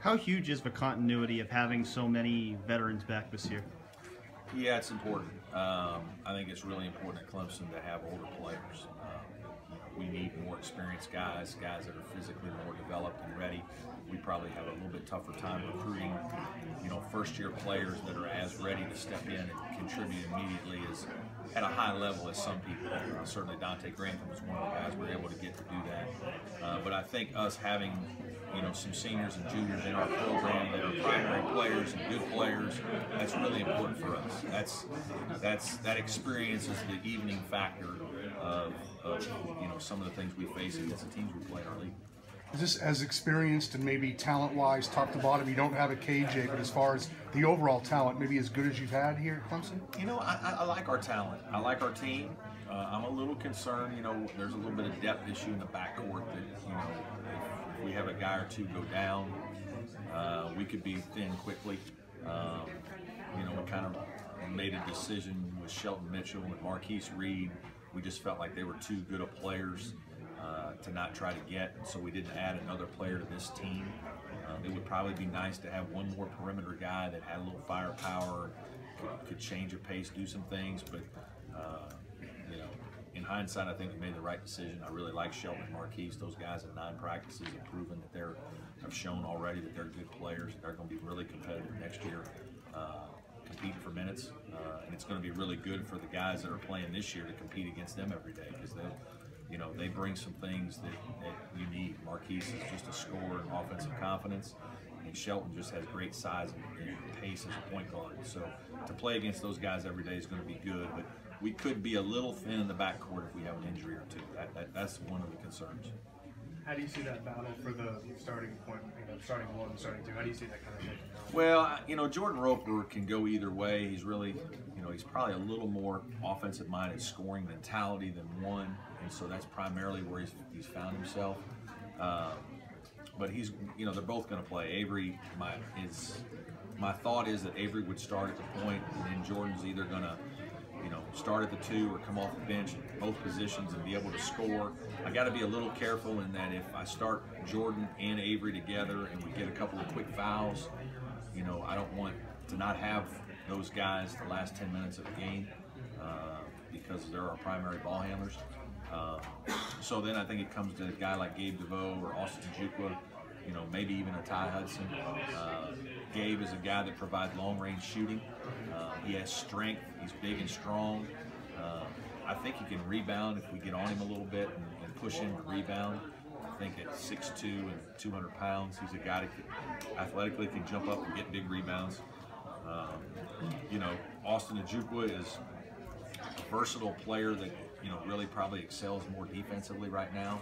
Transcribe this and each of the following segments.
How huge is the continuity of having so many veterans back this year? Yeah, it's important. I think it's really important at Clemson to have older players. We need more experienced guys that are physically more developed and ready. We probably have a little bit tougher time recruiting, first-year players that are as ready to step in and contribute immediately as at a high level as some people. Certainly Dante Grantham was one of the guys we were able to get to do that. But I think us having some seniors and juniors in our program that are primary players and good players, that's really important for us. That experience is the evening factor of some of the things we face against the teams we play in our league. Is this as experienced and maybe talent-wise, top to bottom? You don't have a KJ, but as far as the overall talent, maybe as good as you've had here at Clemson? I like our talent. I like our team. I'm a little concerned. There's a little bit of depth issue in the backcourt that if we have a guy or two go down, we could be thin quickly. We kind of made a decision with Shelton Mitchell and Marquise Reed. We just felt like they were too good of players to not try to get, so we didn't add another player to this team. It would probably be nice to have one more perimeter guy that had a little firepower, could change a pace, do some things, but in hindsight, I think we made the right decision. I really like Shelton and Marquise. Those guys in 9 practices have proven that have shown already that they're good players. They're going to be really competitive next year, competing for minutes, and it's going to be really good for the guys that are playing this year to compete against them every day, because they bring some things that you need. Marquise is just a scorer and offensive confidence, and Shelton just has great size and pace as a point guard. So to play against those guys every day is going to be good, but we could be a little thin in the backcourt if we have an injury or two. That's one of the concerns. How do you see that battle for the starting point, starting 1, starting 2? How do you see that kind of thing? Well, Jordan Roper can go either way. He's really, he's probably a little more offensive-minded scoring mentality than one, and so that's primarily where he's found himself. But he's, they're both going to play. Avery, my thought is that Avery would start at the point, and then Jordan's either going to start at the 2 or come off the bench in both positions and be able to score. I got to be a little careful in that if I start Jordan and Avery together and we get a couple of quick fouls, I don't want to not have those guys the last 10 minutes of the game because they're our primary ball handlers. So then I think it comes to a guy like Gabe DeVoe or Austin Jukwa, maybe even a Ty Hudson. Gabe is a guy that provides long-range shooting. He has strength. He's big and strong. I think he can rebound if we get on him a little bit and push him to rebound. I think at 6'2" and 200 pounds, he's a guy that athletically can jump up and get big rebounds. Austin Ojukwu is a versatile player that really probably excels more defensively right now.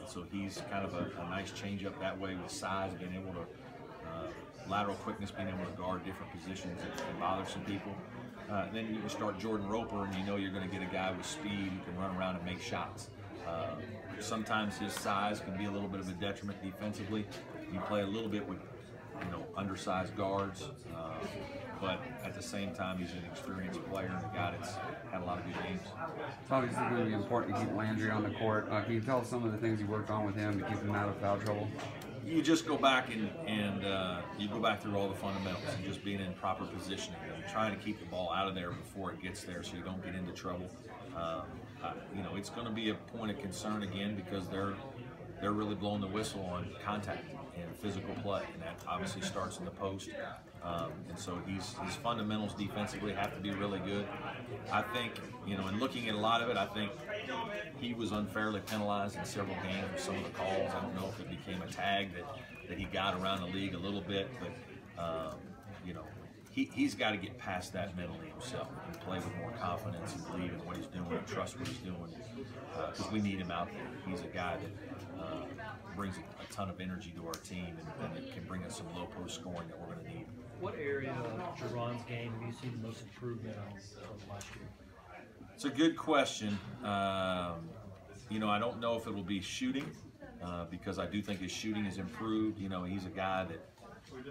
So he's kind of a nice change up that way with size, being able to lateral quickness, being able to guard different positions and bother some people. Then you can start Jordan Roper, and you're going to get a guy with speed who can run around and make shots. Sometimes his size can be a little bit of a detriment defensively. You play a little bit with undersized guards, but at the same time, he's an experienced player and a guy that's had a lot of good games. It's obviously going to be important to keep Landry on the court. Can you tell us some of the things you worked on with him to keep him out of foul trouble? You just go back and you go back through all the fundamentals and just being in proper positioning and trying to keep the ball out of there before it gets there so you don't get into trouble. It's going to be a point of concern again because they're really blowing the whistle on contact and physical play, and that obviously starts in the post. And so his fundamentals defensively have to be really good. I think, in looking at a lot of it, I think he was unfairly penalized in several games with some of the calls. I don't know if it became a tag that he got around the league a little bit, but he's got to get past that mentally himself and play with more confidence and believe in what he's doing and trust what he's doing, because we need him out there. He's a guy that brings a ton of energy to our team and it can bring us some low post scoring that we're going to need. What area of Jerron's game have you seen the most improvement on from last year? It's a good question. I don't know if it will be shooting because I do think his shooting has improved. He's a guy that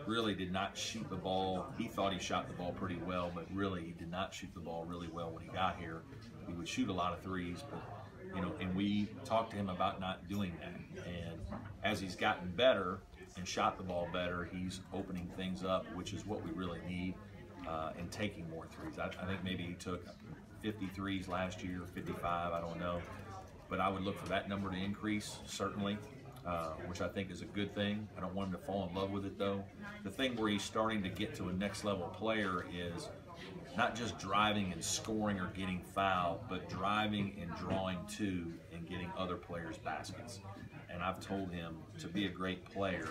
really did not shoot the ball. He thought he shot the ball pretty well, but really he did not shoot the ball really well when he got here. He would shoot a lot of threes, but and we talked to him about not doing that. And as he's gotten better, and shot the ball better. He's opening things up, which is what we really need, and taking more threes. I think maybe he took 50 threes last year, 55, I don't know. But I would look for that number to increase, certainly, which I think is a good thing. I don't want him to fall in love with it, though. The thing where he's starting to get to a next-level player is not just driving and scoring or getting fouled, but driving and drawing to and getting other players' baskets. And I've told him to be a great player,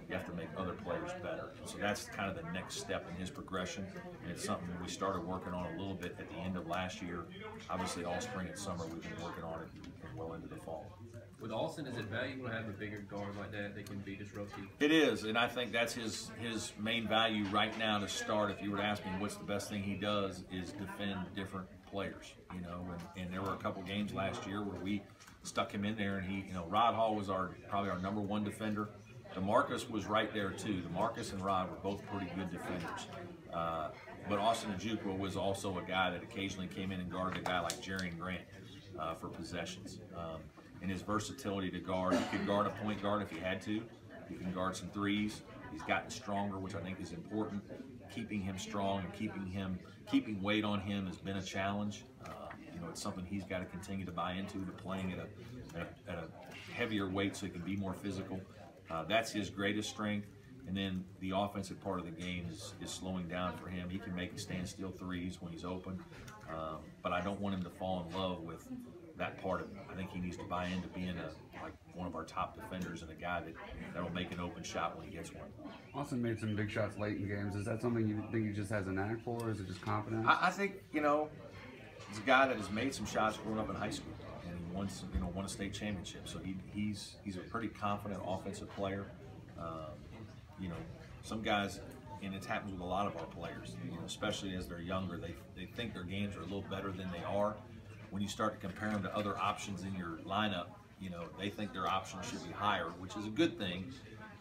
you have to make other players better. So that's kind of the next step in his progression. And it's something we started working on a little bit at the end of last year. Obviously, all spring and summer, we've been working on it and well into the fall. With Austin, is it valuable to have a bigger guard like that that can be disruptive? It is, and I think that's his main value right now to start. If you were to ask me what's the best thing he does, is defend different players, you know. And there were a couple games last year where we stuck him in there, and he, you know, Rod Hall was probably our #1 defender. DeMarcus was right there too. DeMarcus and Rod were both pretty good defenders. But Austin Ojukwu was also a guy that occasionally came in and guarded a guy like Jerian Grant for possessions. And his versatility to guard, he could guard a point guard if he had to. He can guard some threes. He's gotten stronger, which I think is important. Keeping him strong and keeping weight on him has been a challenge. You know, it's something he's got to continue to buy into, to playing at a heavier weight so he can be more physical. That's his greatest strength. And then the offensive part of the game is slowing down for him. He can make standstill threes when he's open, but I don't want him to fall in love with that part of it. I think he needs to buy into being like one of our top defenders and a guy that'll make an open shot when he gets one. Austin made some big shots late in games. Is that something you think he just has a knack for, or is it just confidence? I think, you know, he's a guy that has made some shots growing up in high school, and he won a state championship. So he's a pretty confident offensive player. You know, some guys, and it happens with a lot of our players, you know, especially as they're younger, they think their games are a little better than they are. When you start to compare them to other options in your lineup, you know, they think their options should be higher, which is a good thing.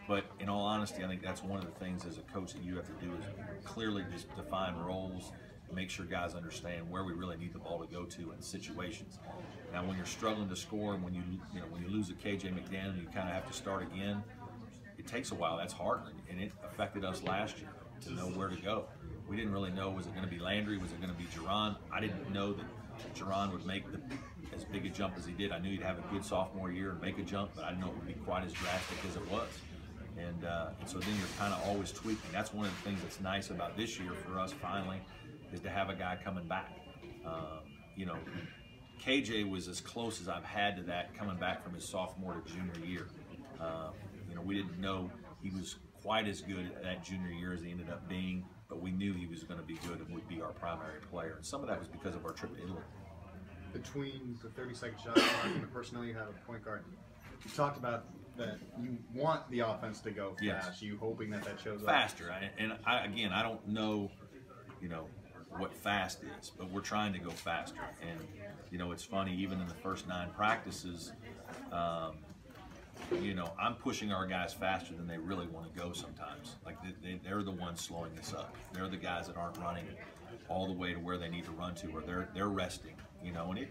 But in all honesty, I think that's one of the things as a coach that you have to do is clearly just define roles and make sure guys understand where we really need the ball to go to in situations. Now, when you're struggling to score, and when you lose a KJ McDaniel, you kind of have to start again. It takes a while. That's hard, and it affected us last year to know where to go. We didn't really know, was it going to be Landry? Was it going to be Jerron? I didn't know that Jerron would make as big a jump as he did. I knew he'd have a good sophomore year and make a jump, but I didn't know it would be quite as drastic as it was. And so then you're kind of always tweaking. That's one of the things that's nice about this year for us finally, is to have a guy coming back. You know, KJ was as close as I've had to that coming back from his sophomore to junior year. You know, we didn't know he was quite as good at that junior year as he ended up being, but we knew he was going to be good and would be our primary player. And some of that was because of our trip to Italy. Between the 30-second shot clock and the personnel you have at point guard, you talked about that you want the offense to go fast. Yes. You hoping that shows up faster. Again, I don't know, you know, what fast is, but we're trying to go faster. And you know, it's funny, even in the first 9 practices, you know, I'm pushing our guys faster than they really want to go sometimes. Like they're the ones slowing us up. They're the guys that aren't running all the way to where they need to run to, or they're resting. You know, and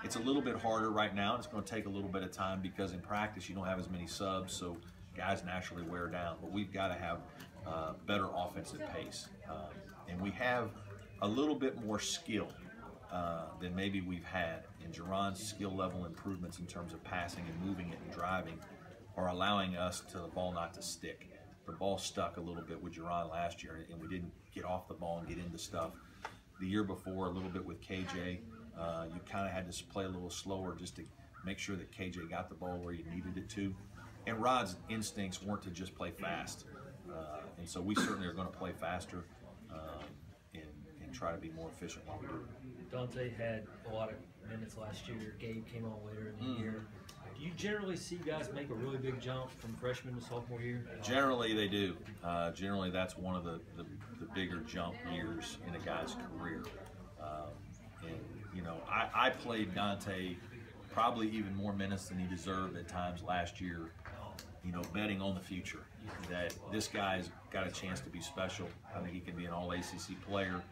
it's a little bit harder right now. It's going to take a little bit of time because in practice you don't have as many subs, so guys naturally wear down. But we've got to have better offensive pace, and we have a little bit more skill than maybe we've had. And Jerron's skill level improvements in terms of passing and moving it and driving are allowing us to the ball not to stick. The ball stuck a little bit with Jerron last year, and we didn't get off the ball and get into stuff. The year before, a little bit with KJ, you kind of had to play a little slower just to make sure that KJ got the ball where you needed it to. And Rod's instincts weren't to just play fast. And so we certainly are going to play faster and try to be more efficient while we do it. Dante had a lot of minutes last year. Gabe came on later in the year. Do you generally see guys make a really big jump from freshman to sophomore year? Generally, they do. Generally, that's one of the bigger jump years in a guy's career. And, you know, I played Dante probably even more minutes than he deserved at times last year, you know, betting on the future, that this guy's got a chance to be special. I think he can be an all-ACC player.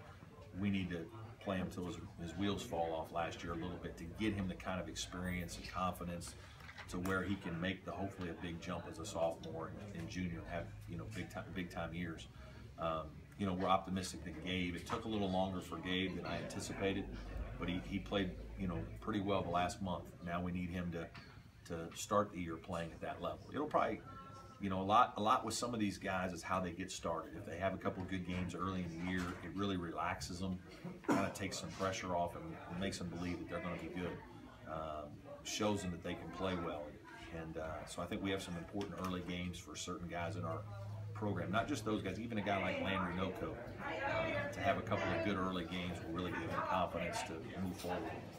We need to play him until his wheels fall off last year a little bit to get him the kind of experience and confidence to where he can make hopefully a big jump as a sophomore and junior and have big time years. We're optimistic that Gabe. It took a little longer for Gabe than I anticipated, but he played pretty well the last month. Now we need him to start the year playing at that level. It'll probably a lot with some of these guys is how they get started. If they have a couple of good games early in the year, it really relaxes them, kind of takes some pressure off and makes them believe that they're going to be good. Shows them that they can play well. And so I think we have some important early games for certain guys in our program. Not just those guys, even a guy like Landry Noko, to have a couple of good early games will really give him confidence to move forward.